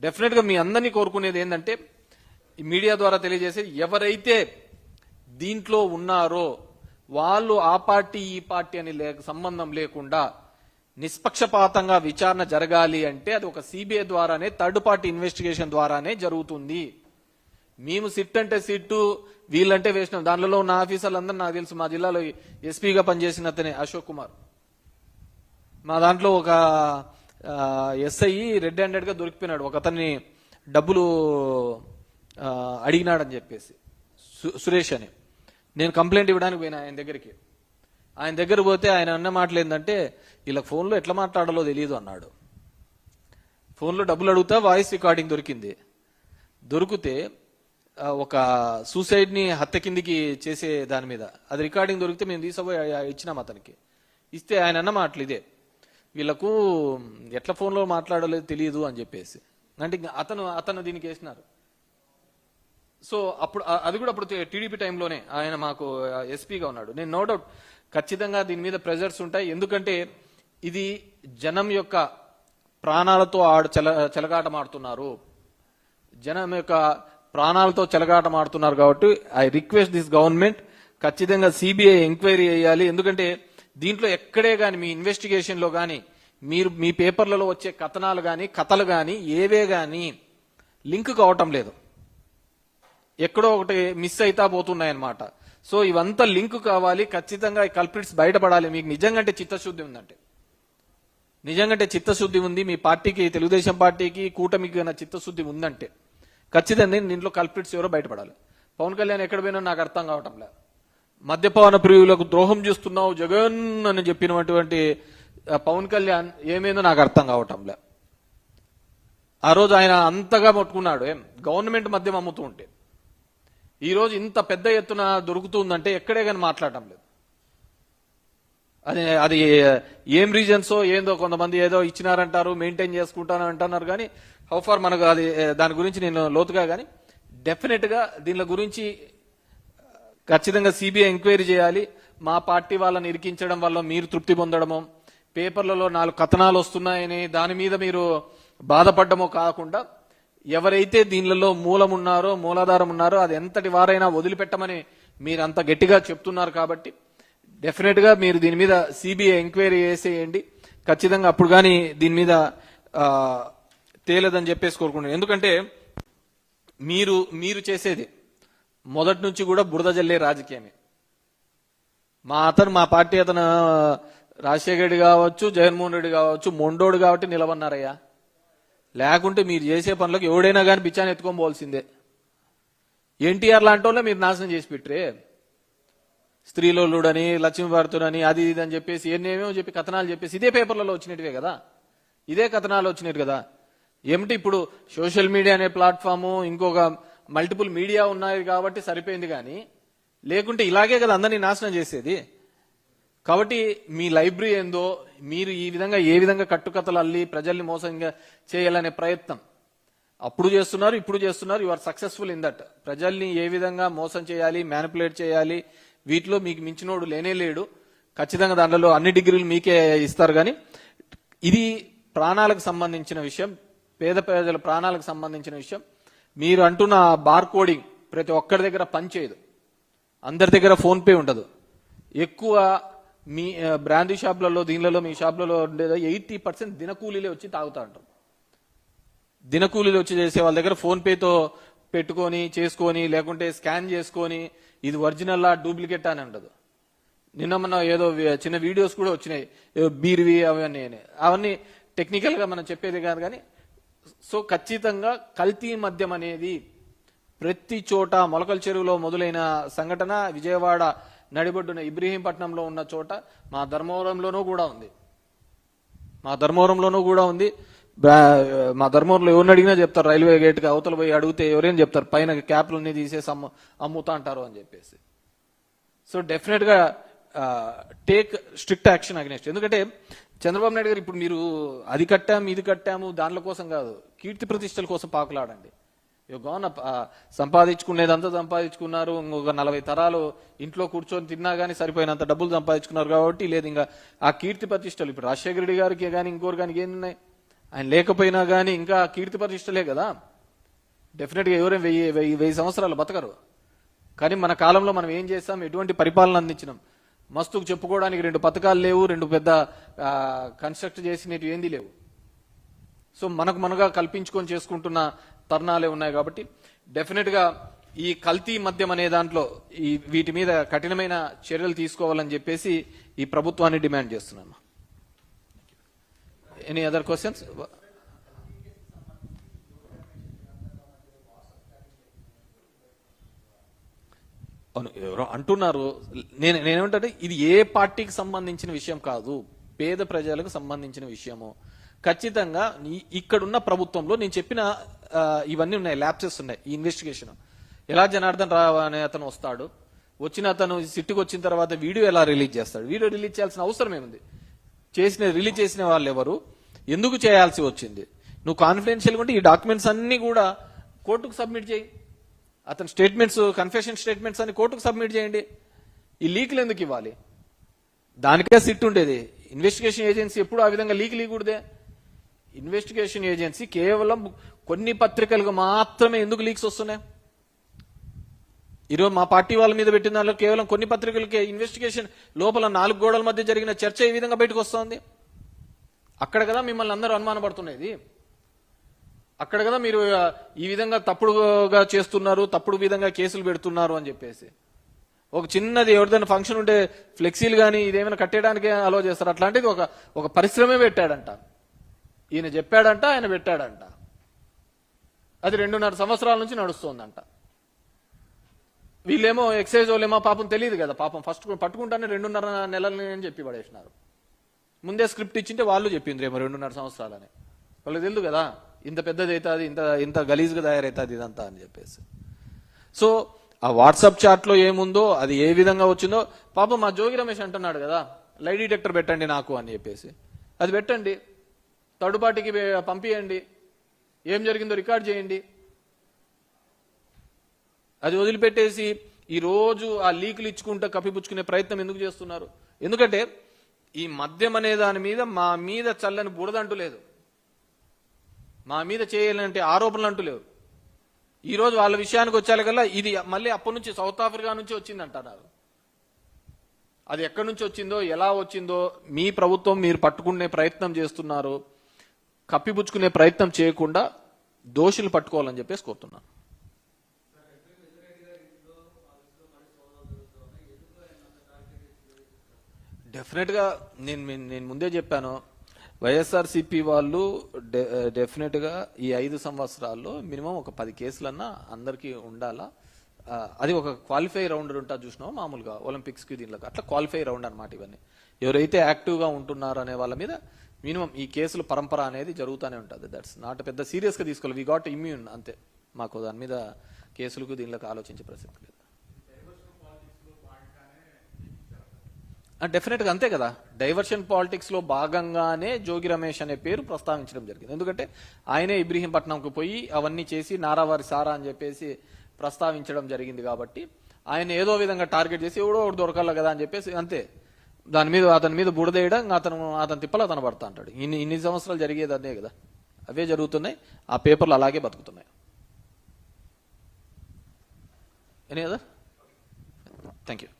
డెఫినెట్గా మీ అందరినీ కోరుకునేది ఏంటంటే మీడియా ద్వారా తెలియజేసేది, ఎవరైతే దీంట్లో ఉన్నారో వాళ్ళు ఆ పార్టీ ఈ పార్టీ అని సంబంధం లేకుండా నిష్పక్షపాతంగా విచారణ జరగాలి అంటే అది ఒక సిబిఐ ద్వారానే, థర్డ్ పార్టీ ఇన్వెస్టిగేషన్ ద్వారానే జరుగుతుంది. మేము సిట్ అంటే సిట్టు, వీళ్ళంటే వేసినాం. దానిలో ఉన్న ఆఫీసర్లందరూ నాకు తెలుసు. మా జిల్లాలో ఎస్పీగా పనిచేసిన అతనే అశోక్ కుమార్. మా దాంట్లో ఒక ఎస్ఐ రెడ్ హ్యాండెడ్గా దొరికిపోయినాడు, ఒక అతన్ని డబ్బులు అడిగినాడని చెప్పేసి, సురేష్ అని. నేను కంప్లైంట్ ఇవ్వడానికి పోయినా ఆయన దగ్గరికి. ఆయన దగ్గర పోతే ఆయన అన్న మాటలు ఏంటంటే, వీళ్ళకి ఫోన్లో ఎట్లా మాట్లాడాలో తెలియదు అన్నాడు. ఫోన్లో డబ్బులు అడుగుతా వాయిస్ రికార్డింగ్ దొరికింది. దొరికితే ఒక సూసైడ్ని హత్య కిందికి చేసే దాని మీద అది రికార్డింగ్ దొరికితే మేము తీసుకుపోయి ఇచ్చినాం అతనికి. ఇస్తే ఆయన అన్న మాటలు ఇదే, వీళ్ళకు ఎట్లా ఫోన్లో మాట్లాడలేదు తెలియదు అని చెప్పేసి. అంటే అతను దీనికి వేసినారు. సో అప్పుడు అది కూడా అప్పుడు టీడీపీ టైంలోనే ఆయన మాకు ఎస్పీగా ఉన్నాడు. నేను నో డౌట్ ఖచ్చితంగా దీని మీద ప్రెజర్స్ ఉంటాయి. ఎందుకంటే ఇది జనం యొక్క ప్రాణాలతో చెలగాటమాడుతున్నారు, జనం యొక్క ప్రాణాలతో చెలగాటమాడుతున్నారు. కాబట్టి ఐ రిక్వెస్ట్ దిస్ గవర్నమెంట్ ఖచ్చితంగా సిబిఐ ఎంక్వైరీ చేయాలి. ఎందుకంటే దీంట్లో ఎక్కడే కానీ మీ ఇన్వెస్టిగేషన్లో కానీ మీరు మీ పేపర్లలో వచ్చే కథనాలు కానీ కథలు కానీ ఏవే కానీ లింక్ కావటం లేదు, ఎక్కడో ఒకటి మిస్ అయితా పోతున్నాయన్నమాట. సో ఇవంతా లింక్ కావాలి, ఖచ్చితంగా ఈ కల్ప్రిట్స్ బయటపడాలి. మీకు నిజంగా చిత్తశుద్ధి ఉందంటే, నిజంగా చిత్తశుద్ధి ఉంది మీ పార్టీకి, తెలుగుదేశం పార్టీకి, కూటమికి చిత్తశుద్ధి ఉందంటే ఖచ్చితంగా దీంట్లో కల్ప్రిట్స్ ఎవరో బయటపడాలి. పవన్ కళ్యాణ్ ఎక్కడ పోయినా నాకు అర్థం కావటం లేదు. మద్యపాన ప్రియులకు ద్రోహం చేస్తున్నావు జగన్ అని చెప్పినటువంటి పవన్ కళ్యాణ్ ఏమైందో నాకు అర్థం కావటం లే. ఆ రోజు ఆయన అంతగా పట్టుకున్నాడు గవర్నమెంట్ మద్యం అమ్ముతూ ఉంటే. ఈ రోజు ఇంత పెద్ద ఎత్తున దొరుకుతుందంటే ఎక్కడే కానీ మాట్లాడటం లేదు. అది ఏం రీజన్సో ఏందో, కొంతమంది ఏదో ఇచ్చినారంటారు, మెయింటైన్ చేసుకుంటాను అంటున్నారు. కానీ హౌ ఫార్ మనకు అది దాని గురించి నేను లోతుగా, కానీ డెఫినెట్ గా దీని గురించి ఖచ్చితంగా సిబిఐ ఎంక్వైరీ చేయాలి. మా పార్టీ వాళ్ళని ఇరికించడం వల్ల మీరు తృప్తి పొందడమో, పేపర్లలో 4 కథనాలు వస్తున్నాయని దాని మీద మీరు బాధపడ్డమో కాకుండా, ఎవరైతే దీనిలో మూలాధారం ఉన్నారో అది ఎంతటి వారైనా వదిలిపెట్టమని మీరు అంత గట్టిగా చెప్తున్నారు. కాబట్టి డెఫినెట్ గా మీరు దీని మీద సిబిఐ ఎంక్వైరీ చేసేయండి ఖచ్చితంగా. అప్పుడు కానీ దీని మీద తేలదని చెప్పేసి కోరుకుంటున్నాను. ఎందుకంటే మీరు చేసేది మొదటి నుంచి కూడా బురద జల్లే రాజకీయమే. మా పార్టీ అతను రాజశేఖర రెడ్డి కావచ్చు, జగన్మోహన్ రెడ్డి కావచ్చు, మొండోడు కాబట్టి నిలబన్నారయ్యా. లేకుంటే మీరు చేసే పనులకు ఎవడైనా కానీ పిచ్చాన్ని ఎత్తుకొని పోవాల్సిందే. ఎన్టీఆర్ లాంటి వాళ్ళే మీరు నాశనం చేసి పెట్టరే. స్త్రీలోలుడని, లక్ష్మీభారతుడని, అది ఇది అని చెప్పేసి ఎన్నేమో చెప్పి కథనాలు చెప్పేసి ఇదే పేపర్లలో వచ్చినట్టువే కదా, ఇదే కథనాలు వచ్చినట్టు కదా. ఏమిటి ఇప్పుడు సోషల్ మీడియా అనే ప్లాట్ఫాము, ఇంకొక మల్టిపుల్ మీడియా ఉన్నాయి కాబట్టి సరిపోయింది. కానీ లేకుంటే ఇలాగే కదా అందరినీ నాశనం చేసేది. కాబట్టి మీ లైబ్రరీ ఏందో, మీరు ఈ విధంగా ఏ విధంగా కట్టుకథలు అల్లి ప్రజల్ని మోసంగా చేయాలనే ప్రయత్నం అప్పుడు చేస్తున్నారు, ఇప్పుడు చేస్తున్నారు. You are successful in that. ప్రజల్ని ఏ విధంగా మోసం చేయాలి, మ్యానిపులేట్ చేయాలి, వీటిలో మీకు మించినోడు లేనే లేడు. ఖచ్చితంగా దాంట్లో అన్ని డిగ్రీలు మీకే ఇస్తారు. కానీ ఇది ప్రాణాలకు సంబంధించిన విషయం, పేద ప్రజల ప్రాణాలకు సంబంధించిన విషయం. మీరు అంటున్న బార్ కోడింగ్ ప్రతి ఒక్కరి దగ్గర పనిచేయదు, అందరి దగ్గర ఫోన్ పే ఉండదు. ఎక్కువ మీ బ్రాండీ షాపులలో, దీనిలలో మీ షాపులలో ఉండేది 80% దినకూలీలే వచ్చి తాగుతా ఉంటారు. దినకూలీలు వచ్చి చేసే వాళ్ళ దగ్గర ఫోన్ పేతో పెట్టుకొని చేసుకొని, లేకుంటే స్కాన్ చేసుకొని ఇది ఒరిజినల్లా డూప్లికేట్ అని ఉండదు. నిన్న మన ఏదో చిన్న వీడియోస్ కూడా వచ్చినాయి బీర్వి అవన్నీ టెక్నికల్ గా మనం చెప్పేది కాదు. కానీ సో ఖచ్చితంగా కల్తీ మద్యం అనేది ప్రతి చోట, మొలకల చెరువులో మొదలైన సంఘటన, విజయవాడ నడిబొడ్డున ఇబ్రహీంపట్నంలో ఉన్న చోట, మా ధర్మవరంలోనూ కూడా ఉంది. మా ధర్మవరంలో ఎవరిని అడిగినా చెప్తారు, రైల్వే గేట్కి అవతల పోయి అడిగితే ఎవరైనా చెప్తారు పైన క్యాప్లన్నీ తీసేసి అమ్ముతా అంటారు అని చెప్పేసి. సో డెఫినెట్ గా టేక్ స్ట్రిక్ట్ యాక్షన్ అగెన్స్ట్. ఎందుకంటే చంద్రబాబు నాయుడు గారు ఇప్పుడు మీరు అది కట్టాము ఇది కట్టాము దానిల కోసం కాదు, కీర్తి ప్రతిష్టల కోసం పాకులాడండి. సంపాదించుకునేదంతా సంపాదించుకున్నారు. ఇంకొక 40 తరాలు ఇంట్లో కూర్చొని తిన్నా కానీ సరిపోయినంత డబ్బులు సంపాదించుకున్నారు. కాబట్టి లేదు ఇంకా ఆ కీర్తి ప్రతిష్టలు ఇప్పుడు రాజశేఖర రెడ్డి గారికి కానీ ఇంకోరు కానీ ఏమున్నాయి? ఆయన లేకపోయినా కానీ ఇంకా కీర్తి ప్రతిష్టలే కదా. డెఫినెట్గా ఎవరైనా 1000 సంవత్సరాలు బతకరు. కానీ మన కాలంలో మనం ఏం చేస్తాం, ఎటువంటి పరిపాలన అందించినాం. మస్తుకు చెప్పుకోవడానికి 2 పథకాలు లేవు, 2 పెద్ద కన్స్ట్రక్ట్ చేసినవి ఏంది లేవు. సో మనగా కల్పించుకొని చేసుకుంటున్న తరుణాలే ఉన్నాయి. కాబట్టి డెఫినెట్గా ఈ కల్తీ మద్యం అనే దాంట్లో వీటి మీద కఠినమైన చర్యలు తీసుకోవాలని చెప్పేసి ఈ ప్రభుత్వాన్ని డిమాండ్ చేస్తున్నాను. Any other questions? అవును, ఎవరో అంటున్నారు. నేనేమంటే ఇది ఏ పార్టీకి సంబంధించిన విషయం కాదు, పేద ప్రజలకు సంబంధించిన విషయము. ఖచ్చితంగా ఇక్కడున్న ప్రభుత్వంలో నేను చెప్పిన ఇవన్నీ ఉన్నాయి, ల్యాప్సెస్ ఉన్నాయి. ఈ ఇన్వెస్టిగేషన్ ఎలా జనార్దన్ రావు అనే అతను వస్తాడు, అతను సిట్టుకు వచ్చిన తర్వాత వీడియో ఎలా రిలీజ్ చేస్తాడు, వీడియో రిలీజ్ చేయాల్సిన అవసరం ఏముంది, రిలీజ్ చేసిన వాళ్ళు ఎవరు, ఎందుకు చేయాల్సి వచ్చింది, నువ్వు కాన్ఫిడెన్షియల్గా ఉంటే ఈ డాక్యుమెంట్స్ అన్ని కూడా కోర్టుకు సబ్మిట్ చేయి. అతని స్టేట్మెంట్స్, కన్ఫెషన్ స్టేట్మెంట్స్ అన్ని కోర్టుకు సబ్మిట్ చేయండి. ఈ లీకులు ఎందుకు ఇవ్వాలి? దానికే సిట్ ఉండేది. ఇన్వెస్టిగేషన్ ఏజెన్సీ ఎప్పుడు ఆ విధంగా లీకుడే. ఇన్వెస్టిగేషన్ ఏజెన్సీ కేవలం కొన్ని పత్రికలకు మాత్రమే ఎందుకు లీక్స్ వస్తున్నాయి? ఈరోజు మా పార్టీ వాళ్ళ మీద పెట్టిన దానిలో కేవలం కొన్ని పత్రికలకే ఇన్వెస్టిగేషన్ లోపల 4 గోడల మధ్య జరిగిన చర్చ ఈ విధంగా బయటకు వస్తుంది. అక్కడ కదా మిమ్మల్ని అందరూ అనుమానపడుతున్నది. అక్కడ కదా మీరు ఈ విధంగా తప్పుడుగా చేస్తున్నారు, తప్పుడు విధంగా కేసులు పెడుతున్నారు అని చెప్పేసి. ఒక చిన్నది ఎవరిదైనా ఫంక్షన్ ఉంటే ఫ్లెక్సీలు కానీ ఇదేమైనా కట్టేయడానికి అలో చేస్తారు. అట్లాంటిది ఒక పరిశ్రమే పెట్టాడంట. ఈయన చెప్పాడంట, ఆయన పెట్టాడంట. అది 2.5 సంవత్సరాల నుంచి నడుస్తోందంట. వీళ్ళేమో ఎక్సైజ్ వాళ్ళేమో పాపం తెలియదు కదా, పాపం ఫస్ట్ పట్టుకుంటానే 2.5 నెలలని అని చెప్పి పడేసినారు. ముందే స్క్రిప్ట్ ఇచ్చింటే వాళ్ళు చెప్పిండ్రేమో 2.5 సంవత్సరాలని. వాళ్ళకి తెలియదు కదా ఇంత పెద్దది అవుతుంది, ఇంత గలీజ్గా తయారవుతుంది ఇదంతా అని చెప్పేసి. సో ఆ వాట్సాప్ చాట్లో ఏముందో, అది ఏ విధంగా వచ్చిందో పాపం మా జోగి రమేష్ అంటున్నాడు కదా, లై డిటెక్టర్ పెట్టండి నాకు అని చెప్పేసి. అది పెట్టండి, థర్డ్ పార్టీకి పంపియండి, ఏం జరిగిందో రికార్డ్ చేయండి. అది వదిలిపెట్టేసి ఈ రోజు ఆ లీకులు ఇచ్చుకుంటూ కప్పిపుచ్చుకునే ప్రయత్నం ఎందుకు చేస్తున్నారు? ఎందుకంటే ఈ మద్యం అనే దాని మీద మా మీద చల్లని బురదంటూ లేదు, మా మీద చేయాలంటే ఆరోపణలు అంటూ లేవు. ఈ రోజు వాళ్ళ విషయానికి వచ్చేకల్లా ఇది మళ్ళీ అప్పటి నుంచి సౌత్ ఆఫ్రికా నుంచి వచ్చింది అంటున్నారు. అది ఎక్కడి నుంచి వచ్చిందో, ఎలా వచ్చిందో మీ ప్రభుత్వం మీరు పట్టుకునే ప్రయత్నం చేస్తున్నారు. కప్పిపుచ్చుకునే ప్రయత్నం చేయకుండా దోషులు పట్టుకోవాలని చెప్పేసి కోరుతున్నాను. డెఫినెట్గా నేను ముందే చెప్పాను, వైఎస్ఆర్సీపీ వాళ్ళు డెఫినెట్గా ఈ 5 సంవత్సరాల్లో మినిమం ఒక 10 కేసులన్నా అందరికీ ఉండాలా. అది ఒక క్వాలిఫై రౌండర్ ఉంటా చూసినావు మామూలుగా ఒలింపిక్స్కి దీనిలో, అట్లా క్వాలిఫై రౌండ్ అనమాట ఇవన్నీ. ఎవరైతే యాక్టివ్గా ఉంటున్నారు అనే వాళ్ళ మీద మినిమం ఈ కేసుల పరంపర అనేది జరుగుతూనే ఉంటుంది. దట్స్ నాట్ పెద్ద సీరియస్గా తీసుకోవాలి. వి గాట్ ఇమ్యూన్ అంతే, మాకు దాని మీద కేసులకు దీనిలోకి ఆలోచించే ప్రసక్తి లేదు. డెఫినెట్గా అంతే కదా, డైవర్షన్ పాలిటిక్స్ లో భాగంగానే జోగి రమేష్ అనే పేరు ప్రస్తావించడం జరిగింది. ఎందుకంటే ఆయనే ఇబ్రహీంపట్నంకు పోయి అవన్నీ చేసి నారావారి సారా అని చెప్పేసి ప్రస్తావించడం జరిగింది. కాబట్టి ఆయన ఏదో విధంగా టార్గెట్ చేసి ఎవడో ఒకటి దొరకాల కదా అని చెప్పేసి అంతే, అతని మీద బుడదేయడం, అతని తిప్పలు అతను పడతా అంటాడు. ఇన్ని సంవత్సరాలు జరిగేది అదే కదా, అవే జరుగుతున్నాయి. ఆ పేపర్లు అలాగే బతుకుతున్నాయి. Any other? Thank you.